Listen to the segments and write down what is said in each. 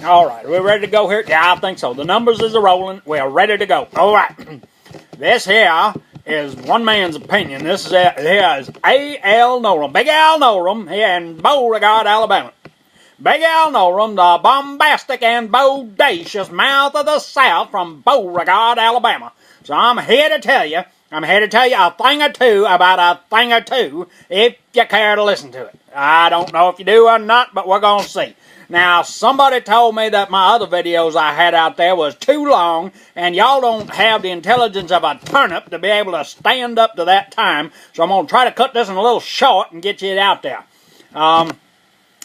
All right, we're ready to go here? Yeah, I think so. The numbers is rolling. We're ready to go. All right. This here is one man's opinion. This is A.L. Nolram, Big Al Nolram here in Beauregard, Alabama. Big Al Nolram, the bombastic and bodacious mouth of the South from Beauregard, Alabama. So I'm here to tell you a thing or two about a thing or two if you care to listen to it. I don't know if you do or not, but we're going to see. Now, somebody told me that my other videos I had out there was too long, and y'all don't have the intelligence of a turnip to be able to stand up to that time, so I'm going to try to cut this in a little short and get you it out there. I'm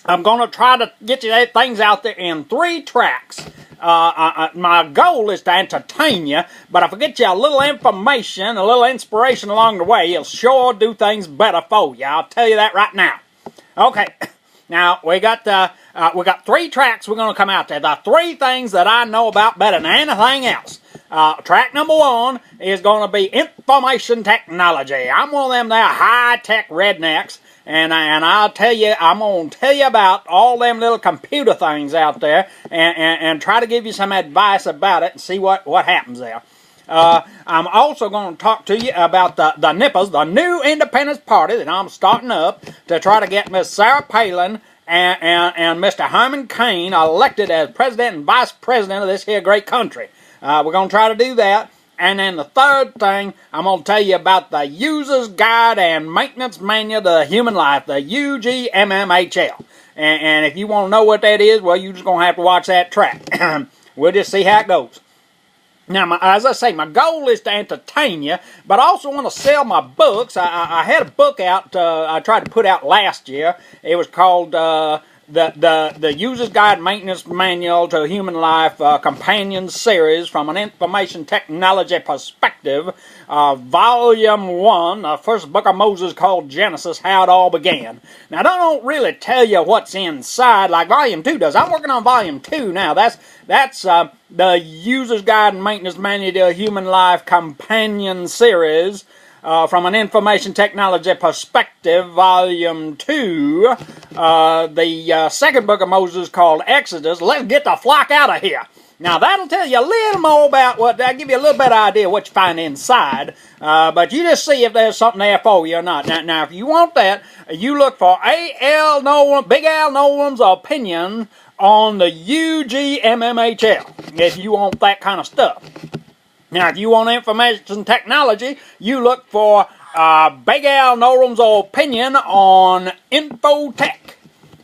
going to try to get you things out there in 3 tracks. My goal is to entertain you, but if I get you a little information, a little inspiration along the way, it'll sure do things better for you. I'll tell you that right now. Okay, now we got 3 tracks we're going to come out there. The 3 things that I know about better than anything else. Track number 1 is going to be information technology. I'm one of them there high-tech rednecks. And I'm going to tell you about all them little computer things out there and try to give you some advice about it and see what happens there. I'm also going to talk to you about the NIPPers, the new Independence Party that I'm starting up to try to get Miss Sarah Palin and Mr. Herman Cain elected as president and vice president of this here great country. We're going to try to do that. And then the third thing, I'm going to tell you about the User's Guide and Maintenance Manual to the Human Life, the UGMMHL. And if you want to know what that is, well, you're just going to have to watch that track. We'll just see how it goes. Now, as I say, my goal is to entertain you, but I also want to sell my books. I had a book out I tried to put out last year. It was called the User's Guide Maintenance Manual to Human Life Companion Series from an Information Technology Perspective, Volume 1, the first book of Moses called Genesis, How It All Began. Now, I don't really tell you what's inside like Volume 2 does. I'm working on Volume 2 now. That's the User's Guide and Maintenance Manual to Human Life Companion Series, from an Information Technology Perspective, Volume 2, the second book of Moses called Exodus, Let's Get the Flock Out of Here. Now, that'll tell you a little more about that'll give you a little better idea what you find inside, but you just see if there's something there for you or not. Now if you want that, you look for A.L. Nolram, Big Al Nolram's opinion on the UGMMHL, if you want that kind of stuff. Now, if you want information technology, you look for Big Al Nolram's opinion on Infotech.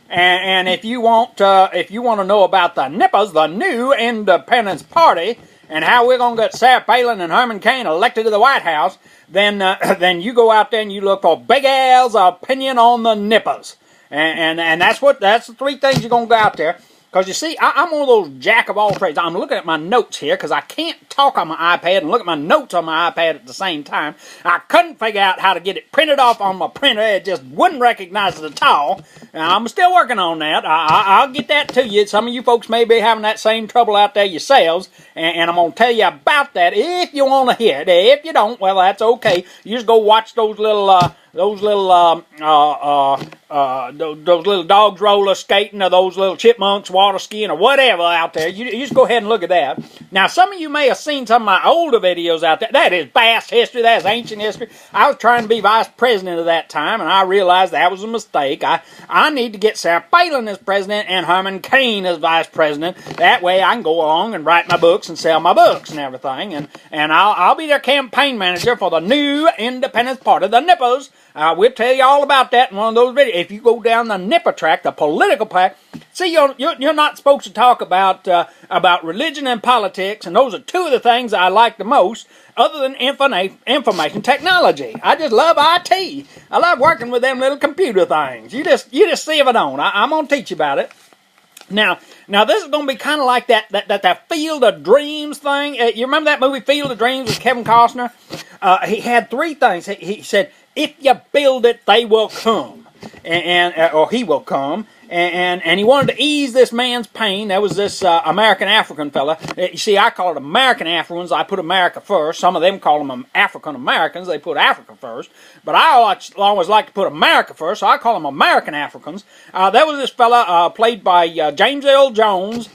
And if you want to know about the NIPPers, the new Independence Party, and how we're going to get Sarah Palin and Herman Cain elected to the White House, then you go out there and you look for Big Al's opinion on the NIPPers. And that's the 3 things you're going to go out there. Because you see, I'm one of those jack of all trades. I'm looking at my notes here because I can't talk on my iPad and look at my notes on my iPad at the same time. I couldn't figure out how to get it printed off on my printer. It just wouldn't recognize it at all. I'm still working on that. I'll get that to you. Some of you folks may be having that same trouble out there yourselves. And I'm going to tell you about that if you want to hear it. If you don't, well, that's okay. You just go watch those little dogs roller skating, or those little chipmunks water skiing, or whatever out there. You just go ahead and look at that. Now, some of you may have seen some of my older videos out there. That is vast history. That's ancient history. I was trying to be vice president at that time, and I realized that was a mistake. I need to get Sarah Palin as president and Herman Cain as vice president. That way I can go along and write my books and sell my books and everything. And I'll be their campaign manager for the new Independence Party, the NIPPers. We'll tell you all about that in one of those videos. If you go down the NIPPer track, the political track, see, you're not supposed to talk about religion and politics, and those are 2 of the things I like the most, other than information technology. I just love IT. I love working with them little computer things. You just see if I don't. I'm going to teach you about it. Now this is going to be kind of like that Field of Dreams thing. You remember that movie Field of Dreams with Kevin Costner? He had 3 things. He said, if you build it, they will come, or he will come. And he wanted to ease this man's pain. That was this American African fella. You see, I call it American Africans. I put America first. Some of them call them African Americans. They put Africa first. But I always like to put America first, so I call them American Africans. There was this fella played by James Earl Jones,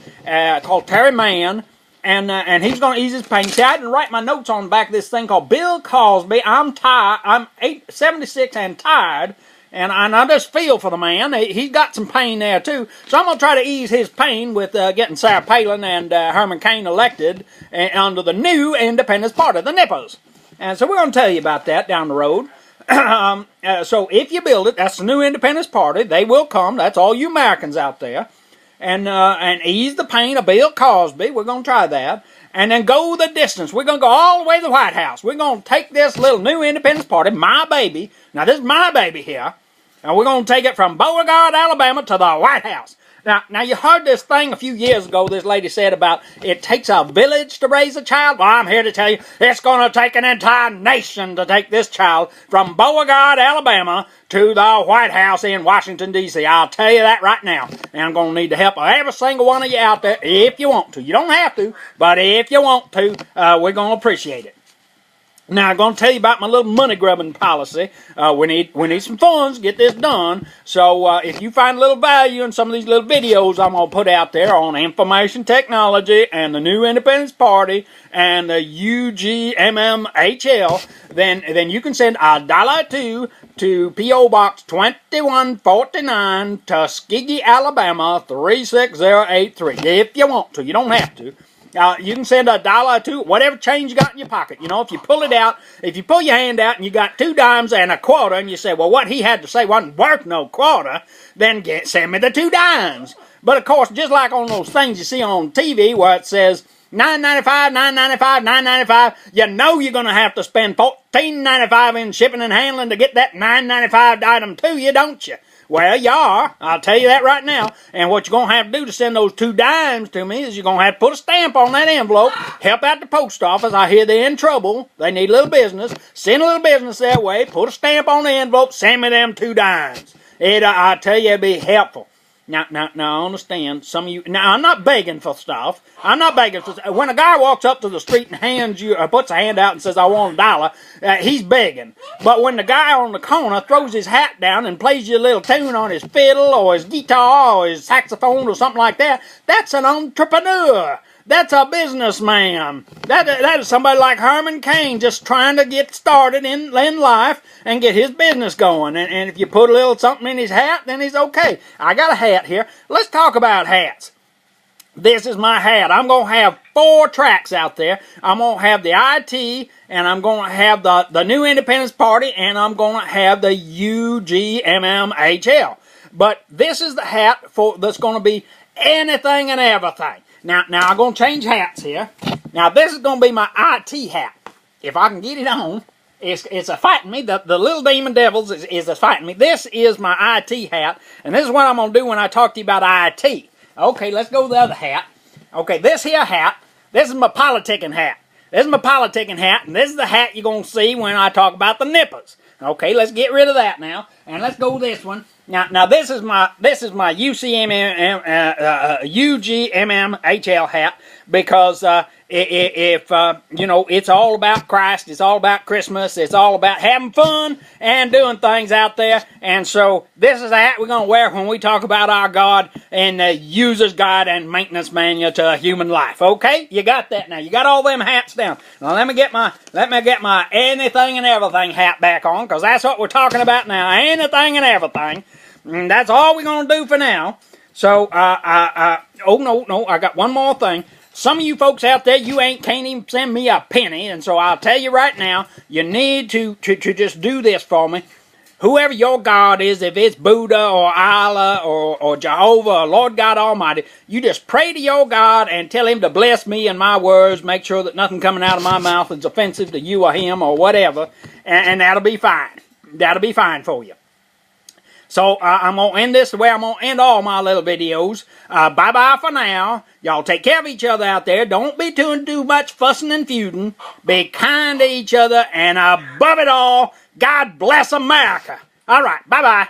called Terry Mann. And he's going to ease his pain. See, I didn't write my notes on the back of this thing called Bill Cosby. I'm tired. I'm 76 and tired. And I just feel for the man. He's got some pain there, too. So I'm going to try to ease his pain with getting Sarah Palin and Herman Cain elected under the new Independence Party, the Nippers. And so we're going to tell you about that down the road. So if you build it, that's the new Independence Party. They will come. That's all you Americans out there. And ease the pain of Bill Cosby. We're going to try that. And then go the distance. We're going to go all the way to the White House. We're going to take this little new Independence Party, my baby. Now, this is my baby here. And we're going to take it from Beauregard, Alabama to the White House. Now, you heard this thing a few years ago, this lady said about it takes a village to raise a child. Well, I'm here to tell you, it's going to take an entire nation to take this child from Beauregard, Alabama to the White House in Washington, D.C. I'll tell you that right now. And I'm going to need the help of every single one of you out there if you want to. You don't have to, but if you want to, we're going to appreciate it. Now, I'm going to tell you about my little money-grubbing policy. We need some funds to get this done. So, if you find a little value in some of these little videos I'm going to put out there on information technology and the new Independence Party and the UGMMHL, then you can send $1 to P.O. Box 2149, Tuskegee, Alabama 36083. If you want to. You don't have to. You can send $1 or $2, whatever change you got in your pocket. You know, if you pull it out, if you pull your hand out and you got 2 dimes and a quarter, and you say, well, what he had to say wasn't worth no quarter, then send me the 2 dimes. But of course, just like on those things you see on TV where it says $9.95, $9.95, $9.95, you know you're going to have to spend $14.95 in shipping and handling to get that $9.95 item to you, don't you? Well, you are. I'll tell you that right now. And what you're going to have to do to send those 2 dimes to me is you're going to have to put a stamp on that envelope, help out the post office. I hear they're in trouble. They need a little business. Send a little business their way, put a stamp on the envelope, send me them 2 dimes. I'll tell you, it'll be helpful. Now, I understand some of you. Now, I'm not begging for stuff. I'm not begging for stuff. When a guy walks up to the street and hands you, or puts a hand out and says, I want $1, he's begging. But when the guy on the corner throws his hat down and plays you a little tune on his fiddle or his guitar or his saxophone or something like that, that's an entrepreneur. That's a businessman. That is somebody like Herman Cain just trying to get started in life and get his business going. And if you put a little something in his hat, then he's okay. I got a hat here. Let's talk about hats. This is my hat. I'm going to have 4 tracks out there. I'm going to have the IT, and I'm going to have the new Independence Party, and I'm going to have the UGMMHL. But this is the hat that's going to be anything and everything. Now I'm going to change hats here. Now, this is going to be my IT hat. If I can get it on, it's a fighting me. The little demon devils is a fighting me. This is my IT hat, and this is what I'm going to do when I talk to you about IT. Okay, let's go to the other hat. Okay, this here hat, this is my politicking hat. This is my politicking hat, and this is the hat you're going to see when I talk about the nippers. Okay, let's get rid of that now, and let's go this one. Now this is my UGMMHL hat, because if it's all about Christ, it's all about Christmas, it's all about having fun and doing things out there. And so this is a hat we're going to wear when we talk about our God and the user's guide and maintenance manual to a human life. Okay, you got that now. You got all them hats down. Now let me get my anything and everything hat back on, because that's what we're talking about now. Anything and everything. And that's all we're going to do for now. So, oh, no, I got one more thing. Some of you folks out there, can't even send me a penny, and so I'll tell you right now, you need to just do this for me. Whoever your God is, if it's Buddha or Allah or Jehovah or Lord God Almighty, you just pray to your God and tell him to bless me and my words, make sure that nothing coming out of my mouth is offensive to you or him or whatever, and that'll be fine. That'll be fine for you. So, I'm going to end this the way I'm going to end all my little videos. Bye-bye for now. Y'all take care of each other out there. Don't be doing too much fussing and feuding. Be kind to each other. And above it all, God bless America. All right, bye-bye.